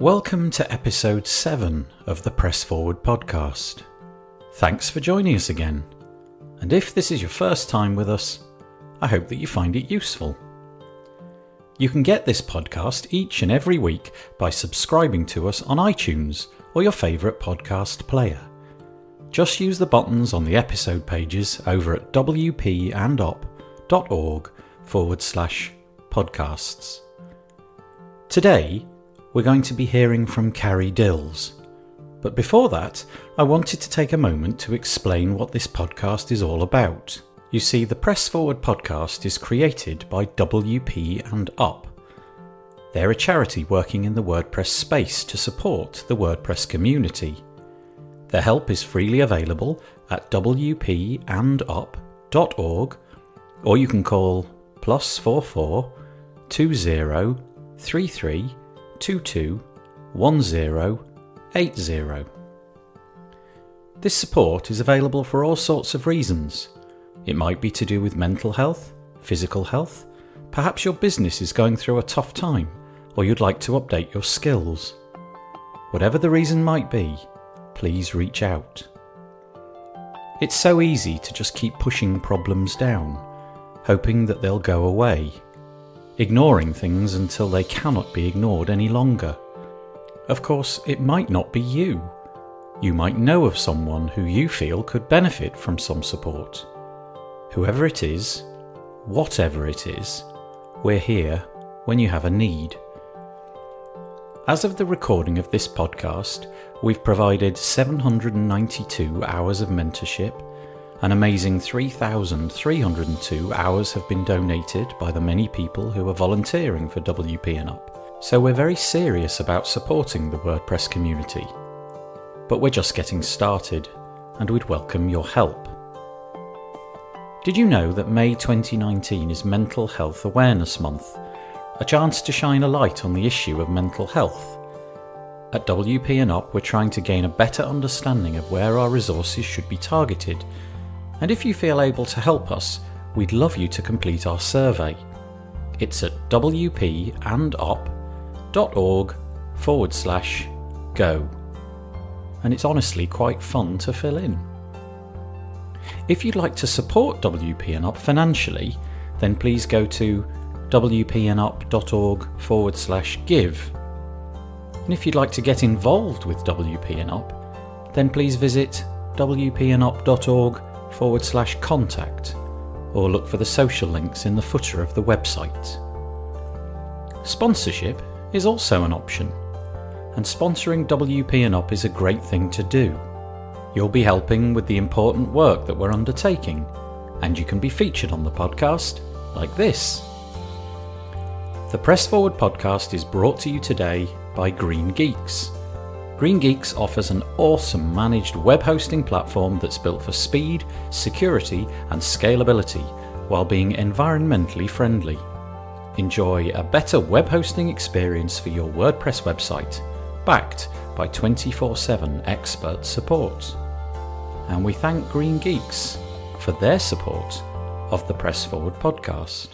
Welcome to episode 7 of the Press Forward podcast. Thanks for joining us again. And if this is your first time with us, I hope that you find it useful. You can get this podcast each and every week by subscribing to us on iTunes or your favourite podcast player. Just use the buttons on the episode pages over at wpandop.org/podcasts. Today, we're going to be hearing from Carrie Dils. But before that, I wanted to take a moment to explain what this podcast is all about. You see, the Press Forward podcast is created by WP and Up. They're a charity working in the WordPress space to support the WordPress community. Their help is freely available at wpandup.org, or you can call +44 20 33 22 1080. This support is available for all sorts of reasons. It might be to do with mental health, physical health, perhaps your business is going through a tough time, or you'd like to update your skills. Whatever the reason might be, please reach out. It's so easy to just keep pushing problems down, hoping that they'll go away, ignoring things until they cannot be ignored any longer. Of course, it might not be you. You might know of someone who you feel could benefit from some support. Whoever it is, whatever it is, we're here when you have a need. As of the recording of this podcast, we've provided 792 hours of mentorship. An amazing 3,302 hours have been donated by the many people who are volunteering for WP and Up. So we're very serious about supporting the WordPress community. But we're just getting started, and we'd welcome your help. Did you know that May 2019 is Mental Health Awareness Month? A chance to shine a light on the issue of mental health. At WP and Up, we're trying to gain a better understanding of where our resources should be targeted. And if you feel able to help us, we'd love you to complete our survey. It's at wpandup.org/go. And it's honestly quite fun to fill in. If you'd like to support WP and Up financially, then please go to wpandup.org/give. And if you'd like to get involved with WP and Up, then please visit wpandup.org/contact, or look for the social links in the footer of the website. Sponsorship is also an option, and sponsoring WP and Up is a great thing to do. You'll be helping with the important work that we're undertaking, and you can be featured on the podcast like this. The Press Forward podcast is brought to you today by Green Geeks. Green Geeks offers an awesome managed web hosting platform that's built for speed, security, and scalability while being environmentally friendly. Enjoy a better web hosting experience for your WordPress website, backed by 24/7 expert support. And we thank Green Geeks for their support of the Press Forward podcast.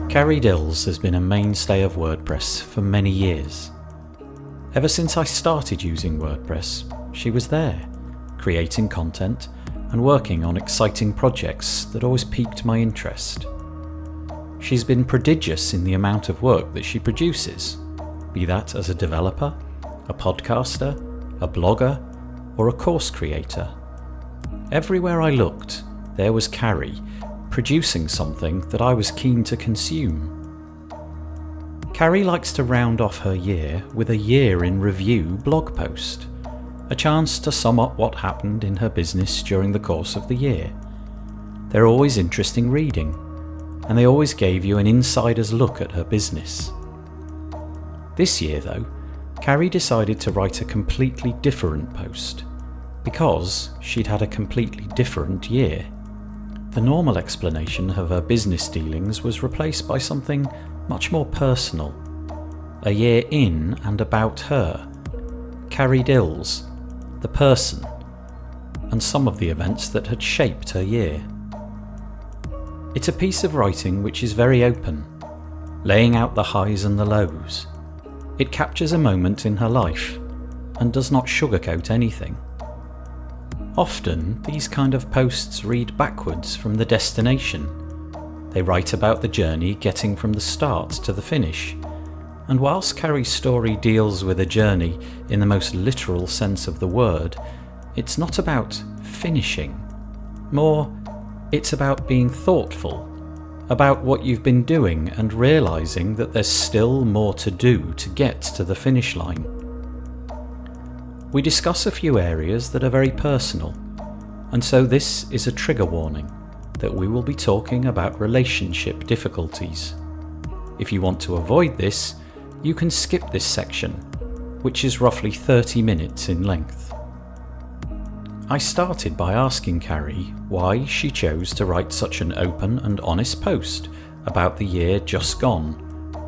Carrie Dils has been a mainstay of WordPress for many years. Ever since I started using WordPress, she was there, creating content and working on exciting projects that always piqued my interest. She's been prodigious in the amount of work that she produces, be that as a developer, a podcaster, a blogger, or a course creator. Everywhere I looked, there was Carrie, producing something that I was keen to consume. Carrie likes to round off her year with a year in review blog post, a chance to sum up what happened in her business during the course of the year. They're always interesting reading, and they always gave you an insider's look at her business. This year, though, Carrie decided to write a completely different post because she'd had a completely different year. The normal explanation of her business dealings was replaced by something much more personal. A year in and about her, Carrie Dils, the person, and some of the events that had shaped her year. It's a piece of writing which is very open, laying out the highs and the lows. It captures a moment in her life and does not sugarcoat anything. Often, these kind of posts read backwards from the destination. They write about the journey getting from the start to the finish. And whilst Carrie's story deals with a journey in the most literal sense of the word, it's not about finishing. More, it's about being thoughtful, about what you've been doing and realising that there's still more to do to get to the finish line. We discuss a few areas that are very personal, and so this is a trigger warning that we will be talking about relationship difficulties. If you want to avoid this, you can skip this section, which is roughly 30 minutes in length. I started by asking Carrie why she chose to write such an open and honest post about the year just gone,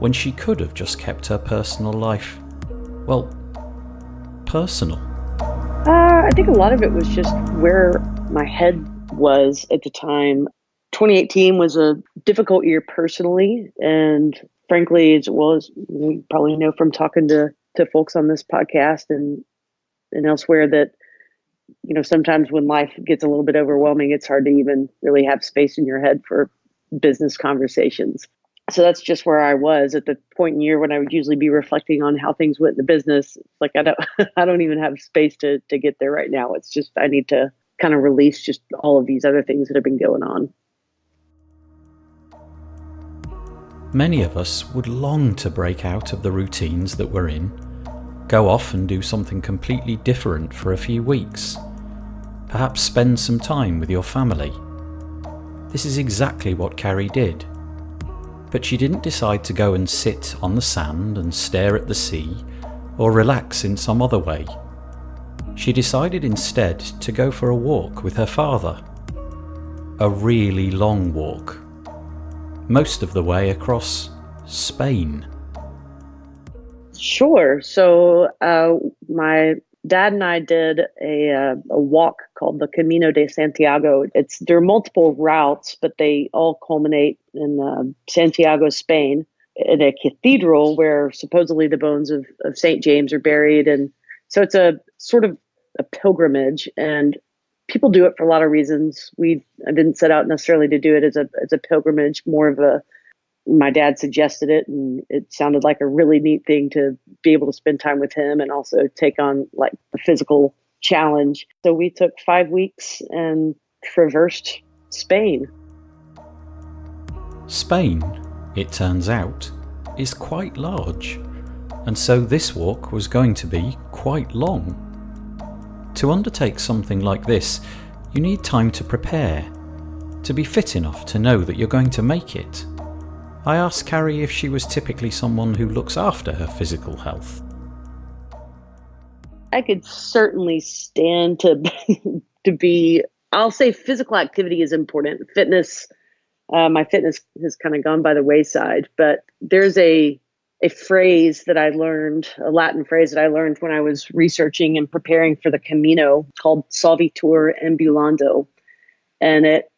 when she could have just kept her personal life, well, personal. I think a lot of it was just where my head was at the time. 2018 was a difficult year personally, and frankly, as well as you probably know from talking to folks on this podcast and elsewhere, that sometimes when life gets a little bit overwhelming, it's hard to even really have space in your head for business conversations. So that's just where I was at the point in the year when I would usually be reflecting on how things went in the business. Like I don't even have space to get there right now. It's just I need to kind of release just all of these other things that have been going on. Many of us would long to break out of the routines that we're in, go off and do something completely different for a few weeks, perhaps spend some time with your family. This is exactly what Carrie did. But she didn't decide to go and sit on the sand and stare at the sea or relax in some other way. She decided instead to go for a walk with her father. A really long walk. Most of the way across Spain. Sure. So my dad and I did a walk called the Camino de Santiago. There are multiple routes, but they all culminate in Santiago, Spain, in a cathedral where supposedly the bones of St. James are buried. And so it's a sort of a pilgrimage, and people do it for a lot of reasons. I didn't set out necessarily to do it as a pilgrimage, more of my dad suggested it, and it sounded like a really neat thing to be able to spend time with him and also take on like a physical challenge. So we took 5 weeks and traversed Spain. Spain, it turns out, is quite large, and so this walk was going to be quite long. To undertake something like this, you need time to prepare, to be fit enough to know that you're going to make it. I asked Carrie if she was typically someone who looks after her physical health. I could certainly stand to be, I'll say physical activity is important. Fitness, my fitness has kind of gone by the wayside, but there's a phrase that I learned, a Latin phrase that I learned when I was researching and preparing for the Camino called solvitur ambulando. And it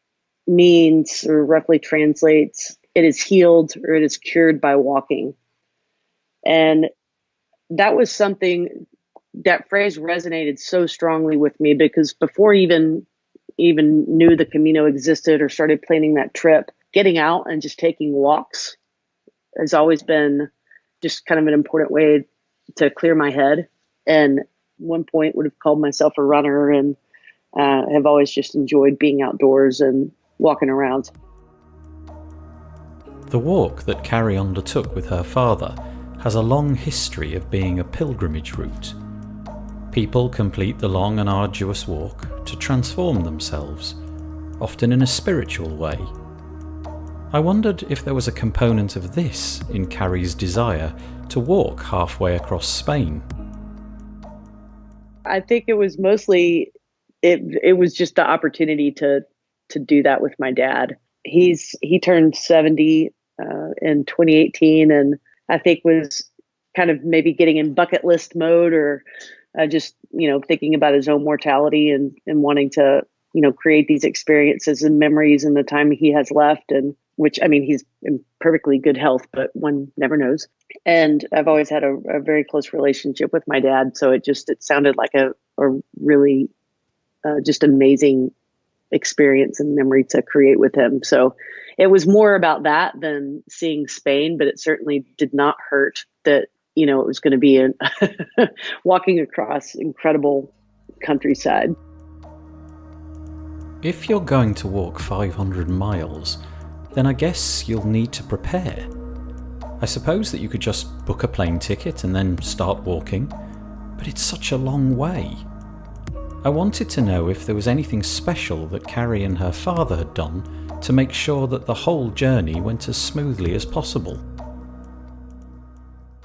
means, or roughly translates, it is healed or it is cured by walking. And that was something, that phrase resonated so strongly with me because before even knew the Camino existed or started planning that trip, getting out and just taking walks has always been just kind of an important way to clear my head. And at one point would have called myself a runner, and have always just enjoyed being outdoors and walking around. The walk that Carrie undertook with her father has a long history of being a pilgrimage route. People complete the long and arduous walk to transform themselves, often in a spiritual way. I wondered if there was a component of this in Carrie's desire to walk halfway across Spain? I think it was mostly it was just the opportunity to do that with my dad. He turned 70 in 2018, and I think was kind of maybe getting in bucket list mode, or just thinking about his own mortality and wanting to create these experiences and memories in the time he has left. And which, I mean, he's in perfectly good health, but one never knows. And I've always had a very close relationship with my dad, so it sounded like a really just amazing experience and memory to create with him. So it was more about that than seeing Spain, but it certainly did not hurt that it was going to be walking across incredible countryside. If you're going to walk 500 miles, then I guess you'll need to prepare. I suppose that you could just book a plane ticket and then start walking, but it's such a long way. I wanted to know if there was anything special that Carrie and her father had done to make sure that the whole journey went as smoothly as possible.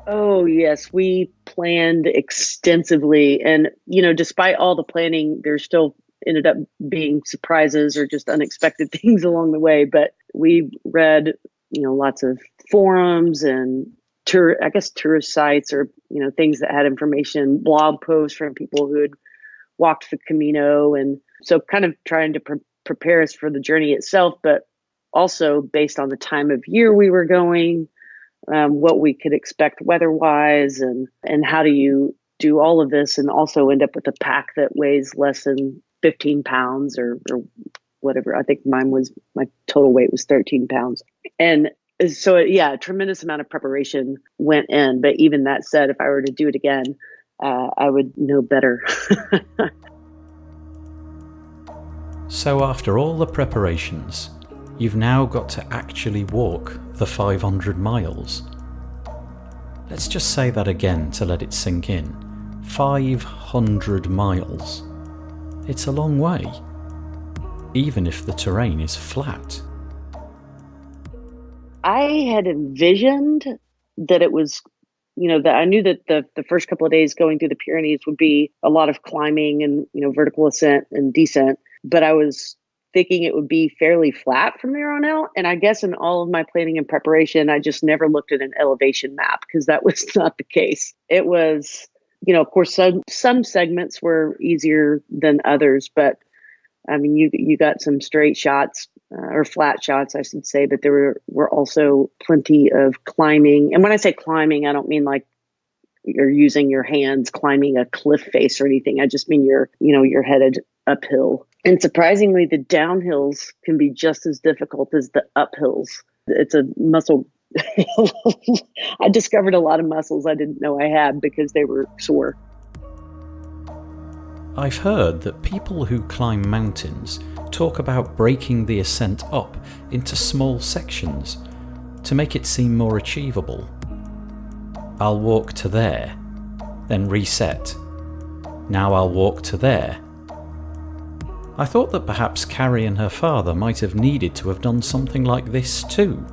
Oh, yes, we planned extensively. And, despite all the planning, there still ended up being surprises or just unexpected things along the way. But we read, lots of forums and tourist sites, or, things that had information, blog posts from people who had walked the Camino. And so kind of trying to prepare us for the journey itself, but also based on the time of year we were going, what we could expect weather-wise, and how do you do all of this and also end up with a pack that weighs less than 15 pounds or whatever. I think my total weight was 13 pounds. And so, a tremendous amount of preparation went in. But even that said, if I were to do it again, I would know better. So after all the preparations, you've now got to actually walk the 500 miles. Let's just say that again to let it sink in. 500 miles. It's a long way, even if the terrain is flat. I had envisioned that it was, that I knew that the first couple of days going through the Pyrenees would be a lot of climbing and, vertical ascent and descent, but I was thinking it would be fairly flat from there on out. And I guess in all of my planning and preparation, I just never looked at an elevation map, because that was not the case. It was, of course, some segments were easier than others, but I mean, you got some straight shots or flat shots, I should say, but there were also plenty of climbing. And when I say climbing, I don't mean like you're using your hands climbing a cliff face or anything. I just mean you're headed uphill. And surprisingly, the downhills can be just as difficult as the uphills. It's a muscle. I discovered a lot of muscles I didn't know I had because they were sore. I've heard that people who climb mountains talk about breaking the ascent up into small sections to make it seem more achievable. I'll walk to there, then reset. Now I'll walk to there. I thought that perhaps Carrie and her father might have needed to have done something like this too.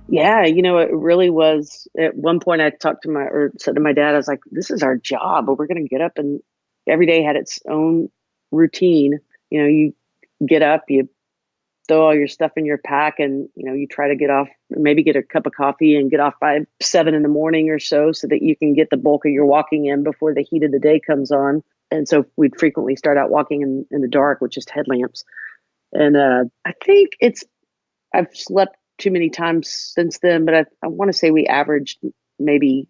Yeah, it really was. At one point I said to my dad, I was like, this is our job, but we're going to get up, and every day had its own routine. You get up, you throw all your stuff in your pack, and, you try to get off, maybe get a cup of coffee and get off by 7 a.m. or so that you can get the bulk of your walking in before the heat of the day comes on. And so we'd frequently start out walking in the dark with just headlamps. And I think I've slept too many times since then, but I want to say we averaged maybe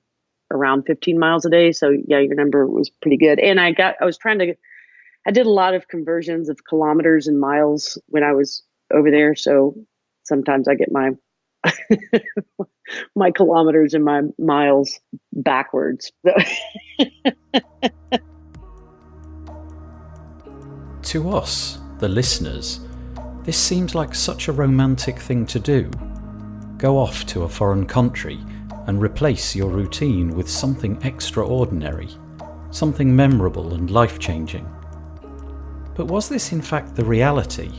around 15 miles a day. So yeah, your number was pretty good. And I did a lot of conversions of kilometers and miles when I was over there. So sometimes I get my my kilometers and my miles backwards. To us, the listeners, this seems like such a romantic thing to do. Go off to a foreign country and replace your routine with something extraordinary, something memorable and life-changing. But was this in fact the reality,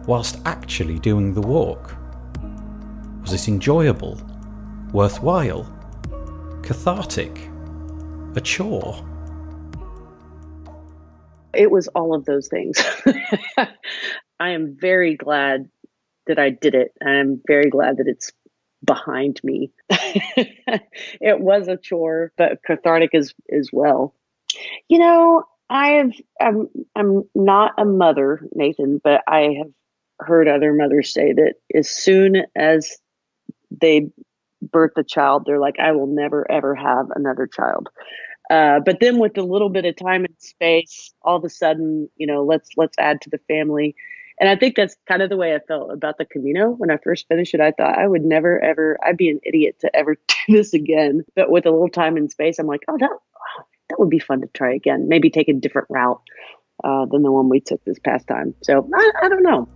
whilst actually doing the walk? Was it enjoyable? Worthwhile? Cathartic? A chore? It was all of those things. I am very glad that I did it. I'm very glad that it's behind me. It was a chore, but cathartic as well. You know, I'm not a mother, Nathan, but I have heard other mothers say that as soon as they birth a child, they're like, I will never ever have another child. But then with a little bit of time and space, all of a sudden, let's add to the family. And I think that's kind of the way I felt about the Camino. When I first finished it, I thought I would never, ever, I'd be an idiot to ever do this again. But with a little time and space, I'm like, oh, that would be fun to try again. Maybe take a different route than the one we took this past time. So I don't know.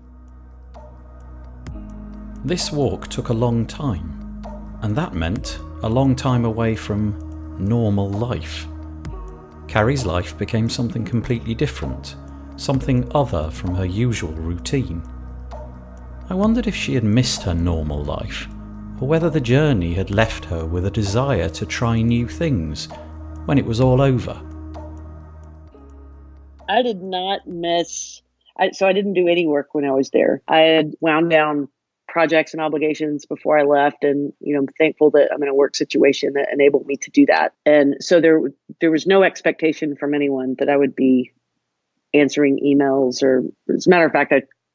This walk took a long time, and that meant a long time away from normal life. Carrie's life became something completely different, something other from her usual routine. I wondered if she had missed her normal life, or whether the journey had left her with a desire to try new things when it was all over. I did not miss, so I didn't do any work when I was there. I had wound down projects and obligations before I left, and I'm thankful that I'm in a work situation that enabled me to do that. And so there was no expectation from anyone that I would be answering emails, or as a matter of fact,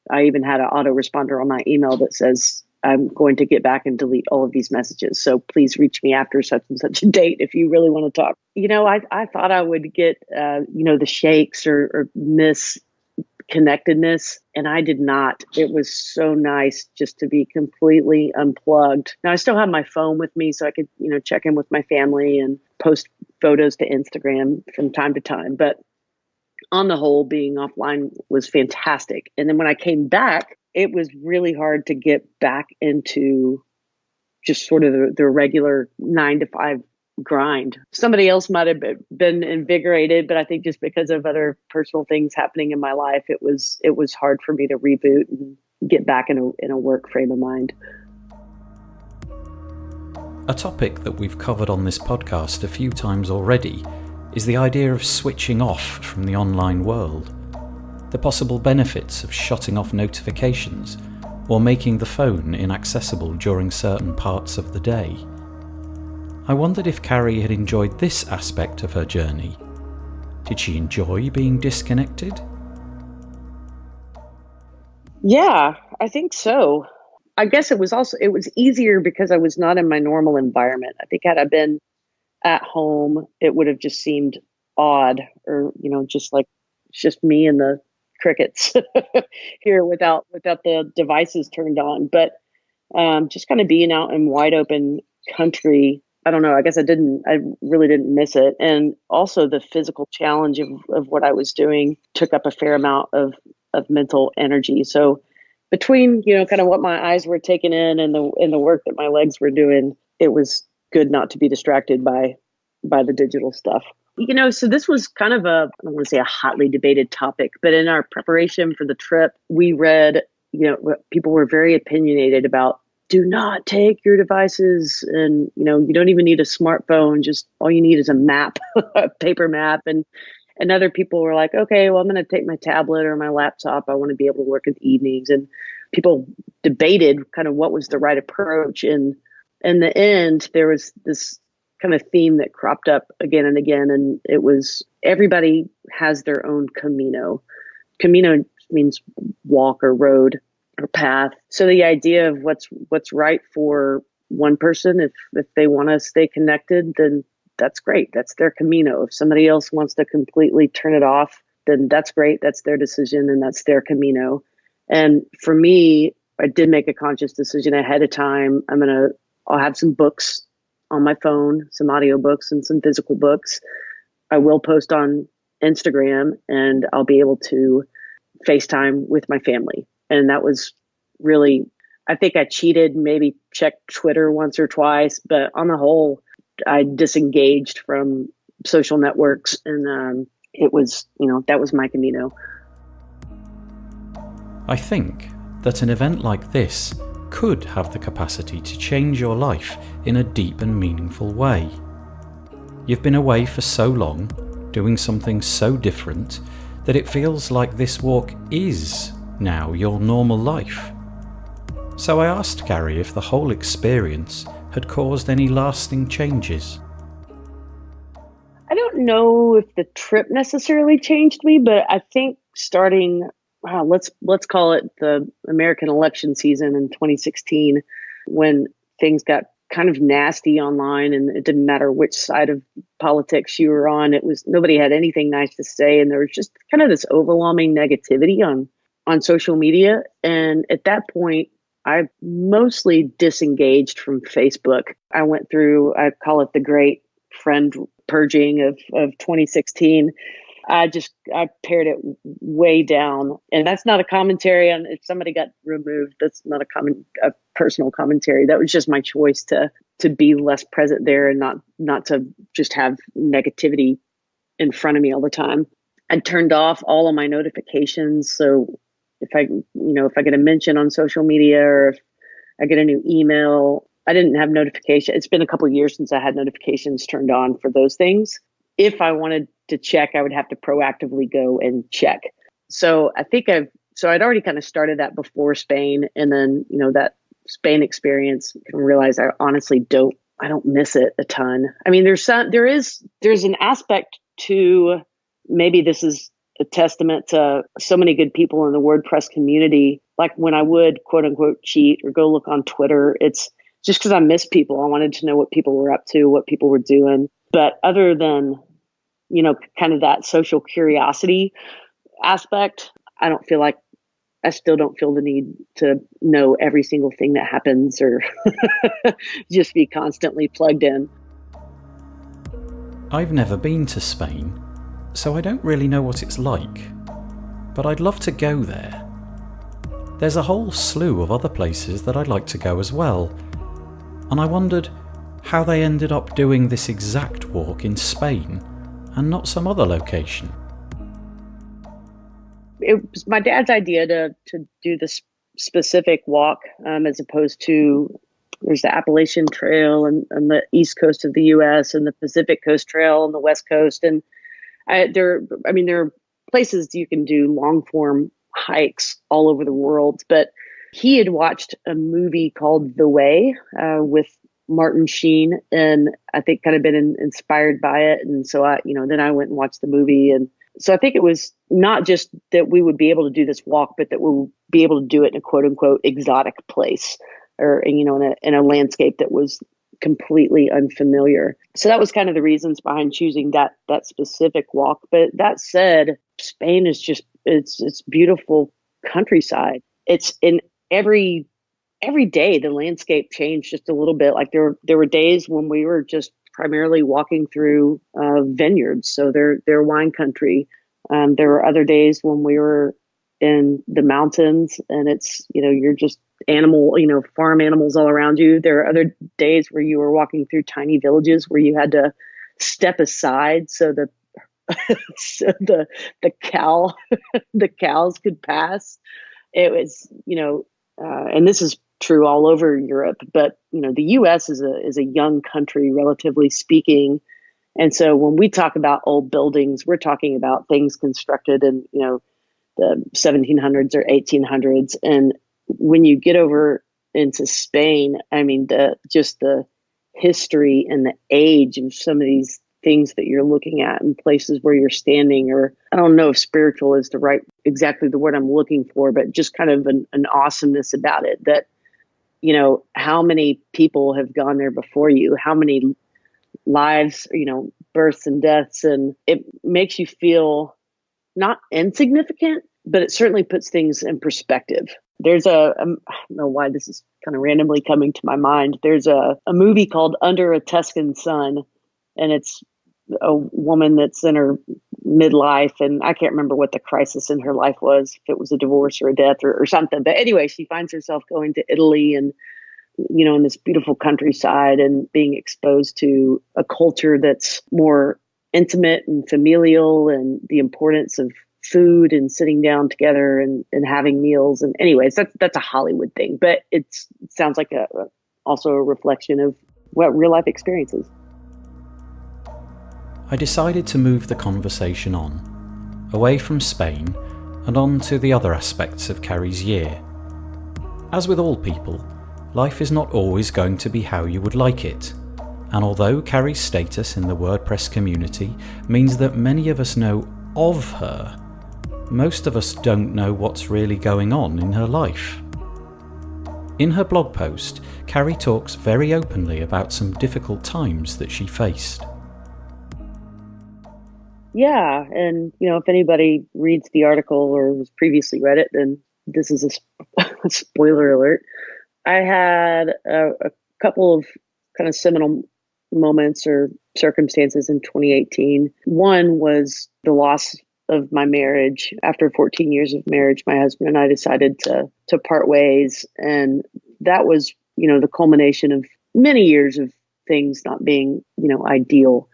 I even had an autoresponder on my email that says I'm going to get back and delete all of these messages. So please reach me after such and such a date if you really want to talk. I thought I would get the shakes or miss connectedness, and I did not. It was so nice just to be completely unplugged. Now I still have my phone with me, so I could check in with my family and post photos to Instagram from time to time, but on the whole, being offline was fantastic. And then when I came back, it was really hard to get back into just sort of the regular 9 to 5 grind. Somebody else might have been invigorated, but I think just because of other personal things happening in my life, it was hard for me to reboot and get back in a work frame of mind. A topic that we've covered on this podcast a few times already is the idea of switching off from the online world, the possible benefits of shutting off notifications or making the phone inaccessible during certain parts of the day. I wondered if Carrie had enjoyed this aspect of her journey. Did she enjoy being disconnected? Yeah, I think so. I guess it was easier because I was not in my normal environment. I think had I been at home, it would have just seemed odd, or just like it's just me and the crickets here without the devices turned on. But just kind of being out in wide open country, I don't know, I guess I really didn't miss it. And also the physical challenge of what I was doing took up a fair amount of mental energy. So between kind of what my eyes were taking in and the work that my legs were doing, it was good not to be distracted by the digital stuff. So this was kind of I don't want to say a hotly debated topic, but in our preparation for the trip, we read, people were very opinionated about do not take your devices, and you don't even need a smartphone, just all you need is a map, a paper map. And other people were like, okay, well, I'm going to take my tablet or my laptop. I want to be able to work in the evenings. And people debated kind of what was the right approach. And in the end, there was this kind of theme that cropped up again and again. And it was everybody has their own Camino. Camino means walk or road or path. So the idea of what's right for one person, if they want to stay connected, then that's great. That's their Camino. If somebody else wants to completely turn it off, then that's great. That's their decision and that's their Camino. And for me, I did make a conscious decision ahead of time. I'll have some books on my phone, some audiobooks and some physical books. I will post on Instagram, and I'll be able to FaceTime with my family. And that was really, I think I cheated, maybe checked Twitter once or twice, but on the whole, I disengaged from social networks, and it was, that was my Camino. I think that an event like this could have the capacity to change your life in a deep and meaningful way. You've been away for so long, doing something so different, that it feels like this walk is now your normal life. So I asked Carrie if the whole experience had caused any lasting changes. I don't know if the trip necessarily changed me, but I think starting, let's call it the American election season in 2016, when things got kind of nasty online and it didn't matter which side of politics you were on. Nobody had anything nice to say. And there was just kind of this overwhelming negativity on social media. And at that point, I mostly disengaged from Facebook. I went through, I call it the great friend purging of 2016. I pared it way down. And that's not a commentary on if somebody got removed. That's not a personal commentary. That was just my choice to be less present there and not to just have negativity in front of me all the time. I turned off all of my notifications. So if I get a mention on social media or if I get a new email, I didn't have notification. It's been a couple of years since I had notifications turned on for those things. If I wanted to check, I would have to proactively go and check. So I think I'd already kind of started that before Spain. And then, that Spain experience, I realized I honestly don't miss it a ton. I mean, there's an aspect to, maybe this is a testament to so many good people in the WordPress community. Like when I would quote unquote cheat or go look on Twitter, it's just because I miss people. I wanted to know what people were up to, what people were doing. But other than, kind of that social curiosity aspect, I still don't feel the need to know every single thing that happens or just be constantly plugged in. I've never been to Spain, so I don't really know what it's like, but I'd love to go there. There's a whole slew of other places that I'd like to go as well, and I wondered how they ended up doing this exact walk in Spain and not some other location. It was my dad's idea to do this specific walk, as opposed to, there's the Appalachian Trail and the East Coast of the U.S. and the Pacific Coast Trail on the West Coast. And there are places you can do long form hikes all over the world. But he had watched a movie called The Way with Martin Sheen, and I think kind of been inspired by it. And so then I went and watched the movie. And so I think it was not just that we would be able to do this walk, but that we would be able to do it in a quote unquote exotic place or, in a landscape that was completely unfamiliar. So that was kind of the reasons behind choosing that specific walk. But that said, Spain is just, it's beautiful countryside. It's in every day, the landscape changed just a little bit. Like there were days when we were just primarily walking through vineyards. So they're wine country. There were other days when we were in the mountains and it's, you're just farm animals all around you. There are other days where you were walking through tiny villages where you had to step aside so the the cows could pass. It was, and this is true all over Europe, but the U.S. is a young country, relatively speaking, and so when we talk about old buildings, we're talking about things constructed in the 1700s or 1800s, and when you get over into Spain, I mean the history and the age of some of these things that you're looking at in places where you're standing, or I don't know if spiritual is exactly the word I'm looking for, but just kind of an awesomeness about it that, how many people have gone there before you, how many lives, births and deaths, and it makes you feel not insignificant, but it certainly puts things in perspective. There's I don't know why this is kind of randomly coming to my mind. There's a movie called Under a Tuscan Sun, and it's a woman that's in her midlife, and I can't remember what the crisis in her life was, if it was a divorce or a death or something. But anyway, she finds herself going to Italy and, in this beautiful countryside and being exposed to a culture that's more intimate and familial, and the importance of food and sitting down together and having meals. And anyways, that's a Hollywood thing, but it sounds like also a reflection of what real life experience is. I decided to move the conversation on, away from Spain and on to the other aspects of Carrie's year. As with all people, life is not always going to be how you would like it. And although Carrie's status in the WordPress community means that many of us know of her, most of us don't know what's really going on in her life. In her blog post, Carrie talks very openly about some difficult times that she faced. Yeah, and if anybody reads the article or has previously read it, then this is a spoiler alert. I had a couple of kind of seminal moments or circumstances in 2018. One was the loss of my marriage. After 14 years of marriage, my husband and I decided to part ways, and that was the culmination of many years of things not being ideal.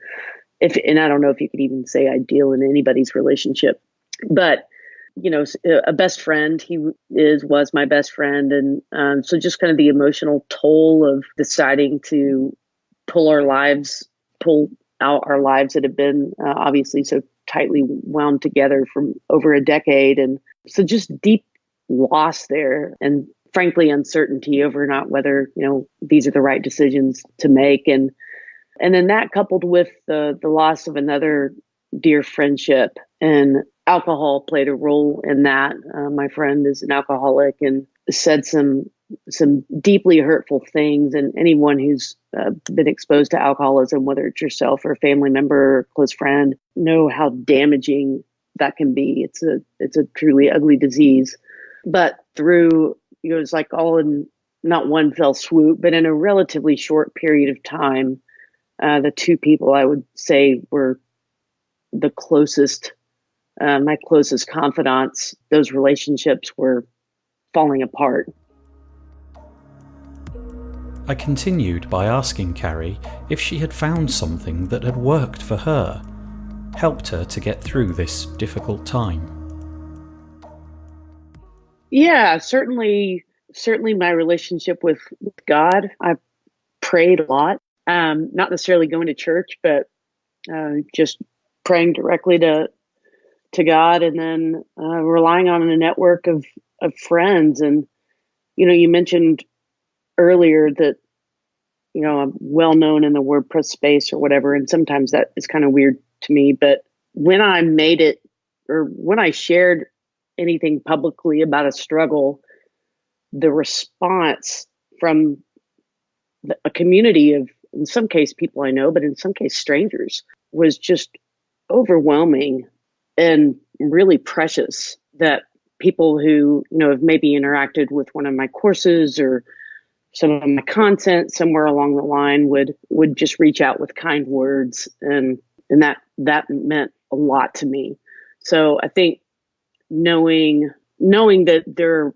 And I don't know if you could even say ideal in anybody's relationship, but a best friend, was my best friend. And so just kind of the emotional toll of deciding to pull out our lives that have been obviously so tightly wound together from over a decade. And so just deep loss there, and frankly, uncertainty over not whether, these are the right decisions to make. And then that coupled with the loss of another dear friendship, and alcohol played a role in that. My friend is an alcoholic and said some deeply hurtful things. And anyone who's been exposed to alcoholism, whether it's yourself or a family member or close friend, know how damaging that can be. It's a truly ugly disease. But through, it's like all in not one fell swoop, but in a relatively short period of time, the two people I would say were the closest, my closest confidants, those relationships were falling apart. I continued by asking Carrie if she had found something that had worked for her, helped her to get through this difficult time. Yeah, certainly my relationship with God. I prayed a lot, not necessarily going to church, but just praying directly to God, and then relying on a network of friends. And you mentioned earlier that I'm well known in the WordPress space or whatever, and sometimes that is kind of weird to me. But when I made it, or when I shared anything publicly about a struggle, the response from a community of, in some case, people I know, but in some case, strangers, was just overwhelming and really precious. That people who, have maybe interacted with one of my courses or some of my content somewhere along the line would just reach out with kind words. And that meant a lot to me. So I think knowing that they're,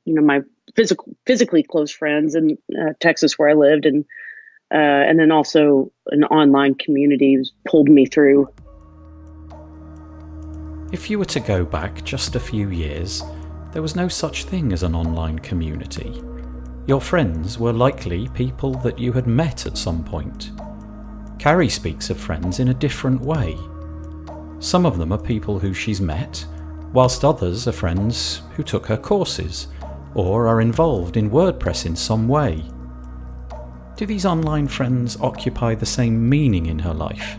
my physically close friends in Texas where I lived, and then also an online community pulled me through. If you were to go back just a few years, there was no such thing as an online community. Your friends were likely people that you had met at some point. Carrie speaks of friends in a different way. Some of them are people who she's met, whilst others are friends who took her courses or are involved in WordPress in some way. Do these online friends occupy the same meaning in her life?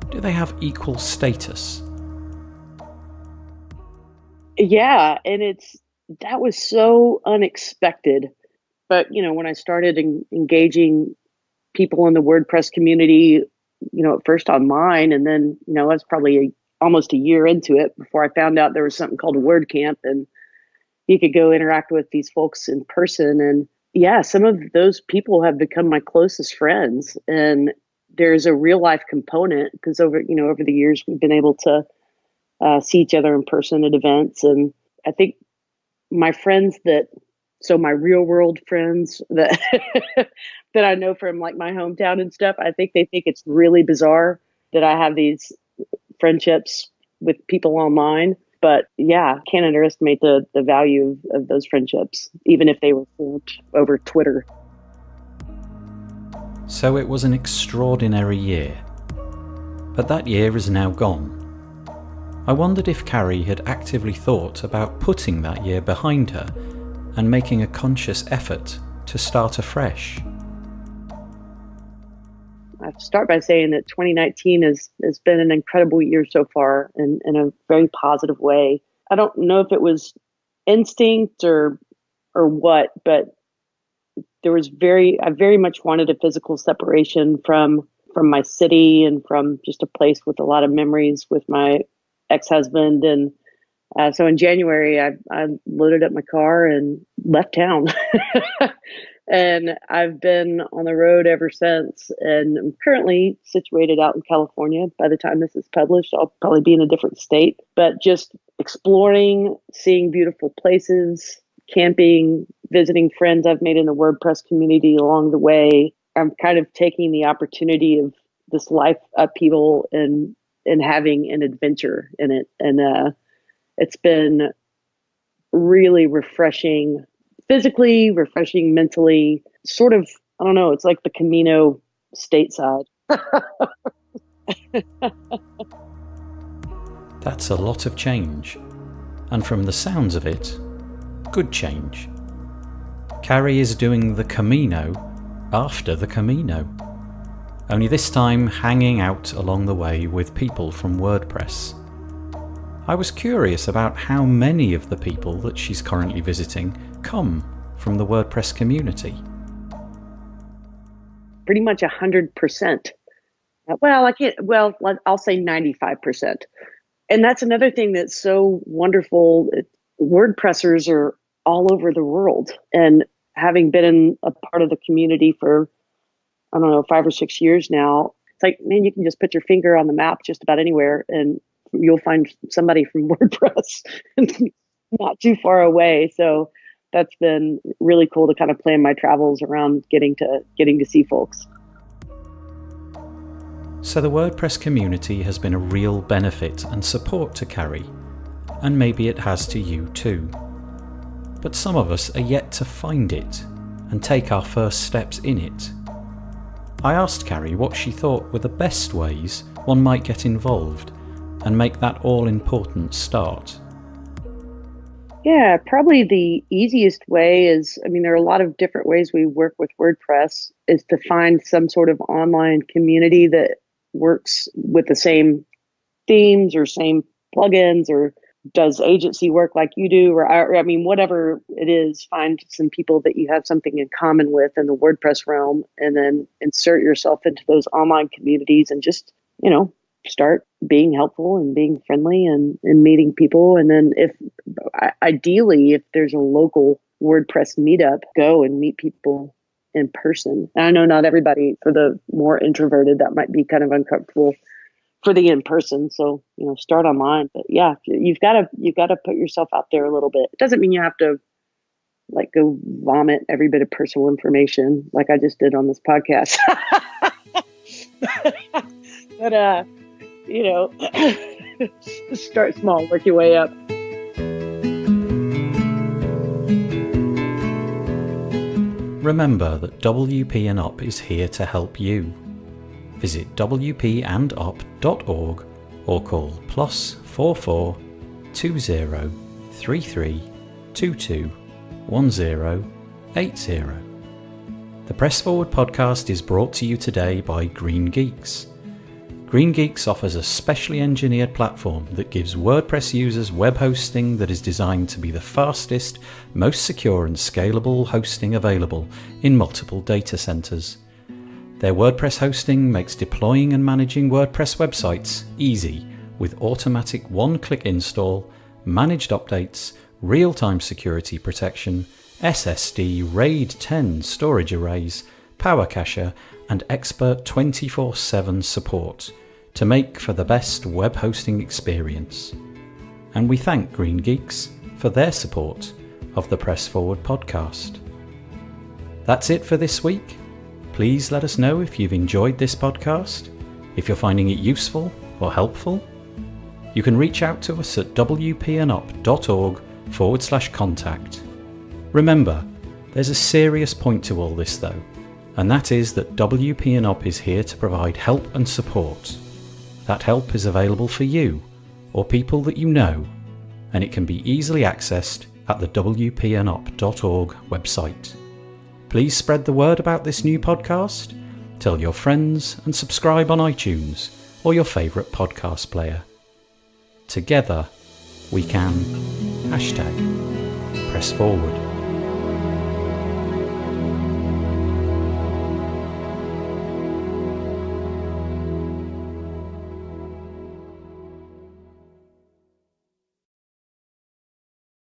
Do they have equal status? Yeah, and that was so unexpected. But, when I started engaging people in the WordPress community, at first online, and then, I was probably almost a year into it before I found out there was something called a WordCamp, and you could go interact with these folks in person. And yeah, some of those people have become my closest friends. And there's a real life component because over the years, we've been able to see each other in person at events. And I think my real world friends that that I know from like my hometown and stuff, I think they think it's really bizarre that I have these friendships with people online. But yeah, can't underestimate the value of those friendships, even if they were formed over Twitter. So it was an extraordinary year. But that year is now gone. I wondered if Carrie had actively thought about putting that year behind her and making a conscious effort to start afresh. I start by saying that 2019 has been an incredible year so far in a very positive way. I don't know if it was instinct or what, but I very much wanted a physical separation from my city and from just a place with a lot of memories with my ex-husband. And so in January, I loaded up my car and left town. And I've been on the road ever since. And I'm currently situated out in California. By the time this is published, I'll probably be in a different state. But just exploring, seeing beautiful places, camping, visiting friends I've made in the WordPress community along the way. I'm kind of taking the opportunity of this life upheaval and having an adventure in it. And it's been really refreshing, physically, refreshing mentally, sort of, I don't know, it's like the Camino stateside. That's a lot of change. And from the sounds of it, good change. Carrie is doing the Camino after the Camino. Only this time hanging out along the way with people from WordPress. I was curious about how many of the people that she's currently visiting come from the WordPress community. Pretty much 100%. I'll say 95%. And that's another thing that's so wonderful. WordPressers are all over the world. And having been in a part of the community for, I don't know, 5 or 6 years now, it's like, man, you can just put your finger on the map just about anywhere and you'll find somebody from WordPress not too far away. So that's been really cool to kind of plan my travels around getting to see folks. So the WordPress community has been a real benefit and support to Carrie, and maybe it has to you too. But some of us are yet to find it and take our first steps in it. I asked Carrie what she thought were the best ways one might get involved and make that all-important start. Yeah, probably the easiest way is, there are a lot of different ways we work with WordPress, is to find some sort of online community that works with the same themes or same plugins or does agency work like you do, or whatever it is, find some people that you have something in common with in the WordPress realm, and then insert yourself into those online communities and just, start being helpful and being friendly and meeting people. And then ideally, if there's a local WordPress meetup, go and meet people in person. And I know not everybody, for the more introverted, that might be kind of uncomfortable for the in-person. So, start online. But yeah, you've got to put yourself out there a little bit. It doesn't mean you have to go vomit every bit of personal information like I just did on this podcast. But, start small, work your way up. Remember that WP and Up is here to help you. Visit wpandup.org or call +44 20 33 22 10 80. The Press Forward podcast is brought to you today by Green Geeks. Green Geeks offers a specially engineered platform that gives WordPress users web hosting that is designed to be the fastest, most secure and scalable hosting available in multiple data centers. Their WordPress hosting makes deploying and managing WordPress websites easy with automatic one-click install, managed updates, real-time security protection, SSD RAID 10 storage arrays, Power Cacher, and expert 24/7 support to make for the best web hosting experience. And we thank Green Geeks for their support of the Press Forward podcast. That's it for this week. Please let us know if you've enjoyed this podcast, if you're finding it useful or helpful. You can reach out to us at wpandup.org/contact. Remember, there's a serious point to all this though, and that is that WP and Up is here to provide help and support. That help is available for you or people that you know, and it can be easily accessed at the wpandup.org website. Please spread the word about this new podcast, tell your friends, and subscribe on iTunes or your favourite podcast player. Together, we can #press forward.